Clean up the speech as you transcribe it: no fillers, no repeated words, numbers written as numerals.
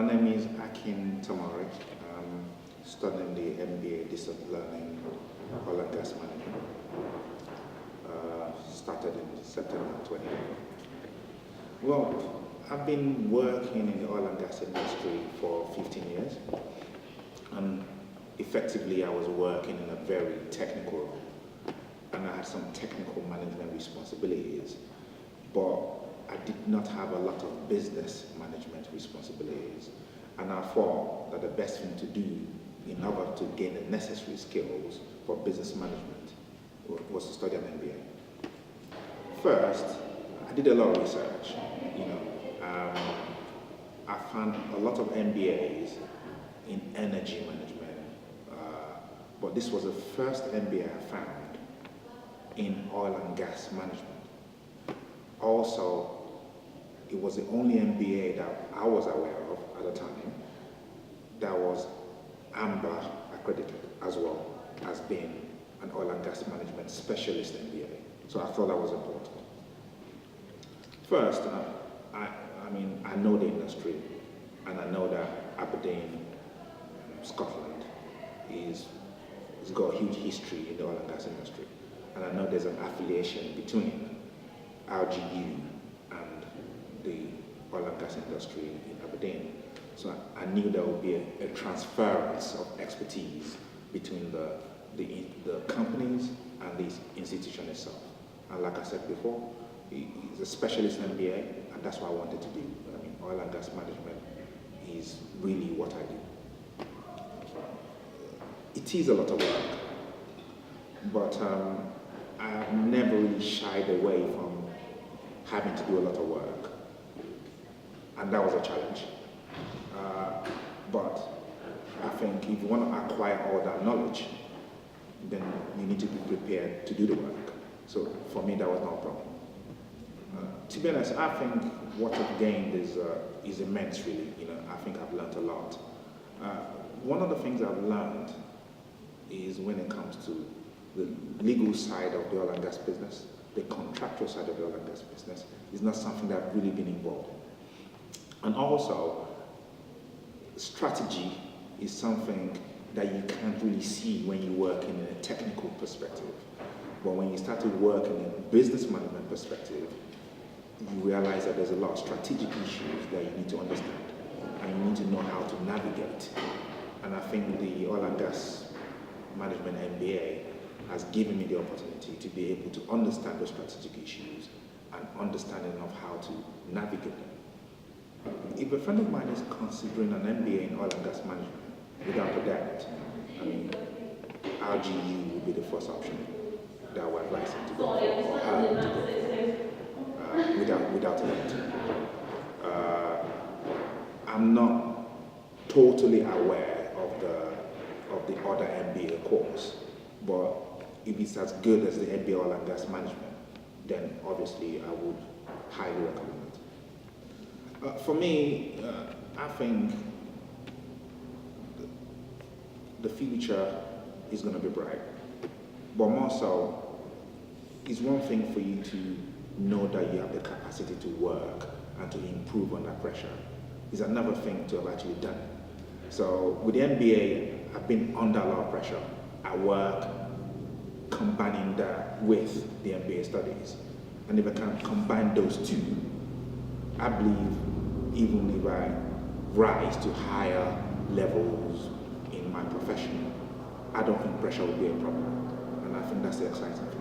My name is Akin tomori. I'm studying the MBA Distance Learning Oil and Gas Management. Started in September 20. Well, I've been working in the oil and gas industry for 15 years. And effectively, I was working in a very technical role. And I had some technical management responsibilities, but I did not have a lot of business management responsibilities. And I thought that the best thing to do in order to gain the necessary skills for business management was to study an MBA. First, I did a lot of research. I found a lot of MBAs in energy management, but this was the first MBA I found in oil and gas management. Also, it was the only MBA that I was aware of at the time that was AMBA accredited as well as being an oil and gas management specialist MBA. So I thought that was important. First, I know the industry, and I know that Aberdeen, Scotland, has got a huge history in the oil and gas industry. And I know there's an affiliation between RGU and the oil and gas industry in Aberdeen. So I knew there would be a transference of expertise between the companies and the institution itself. And like I said before, it's a specialist MBA, and that's what I wanted to do. Oil and gas management is really what I do. It is a lot of work, but I have never really shied away from having to do a lot of work, and that was a challenge. But I think if you want to acquire all that knowledge, then you need to be prepared to do the work. So for me, that was no problem. To be honest, I think what I've gained is immense, really. I think I've learned a lot. One of the things I've learned is when it comes to the legal side of the oil and gas business, the contractual side of the oil and gas business is not something that I've really been involved in. And also, strategy is something that you can't really see when you work in a technical perspective. But when you start to work in a business management perspective, you realize that there's a lot of strategic issues that you need to understand, and you need to know how to navigate. And I think the oil and gas management MBA has given me the opportunity to be able to understand those strategic issues and understanding of how to navigate them. If a friend of mine is considering an MBA in oil and gas management, without a doubt, RGU would be the first option that I would advise him to go for, or her to go for, without a doubt. I'm not totally aware of the other MBA course, but if it's as good as the MBA Oil and Gas Management, then obviously I would highly recommend it. For me, I think the future is going to be bright, but more so, it's one thing for you to know that you have the capacity to work and to improve under pressure. It's another thing to have actually done it. So with the MBA, I've been under a lot of pressure at work, combining that with the MBA studies. And if I can combine those two, I believe even if I rise to higher levels in my profession, I don't think pressure will be a problem. And I think that's the exciting thing.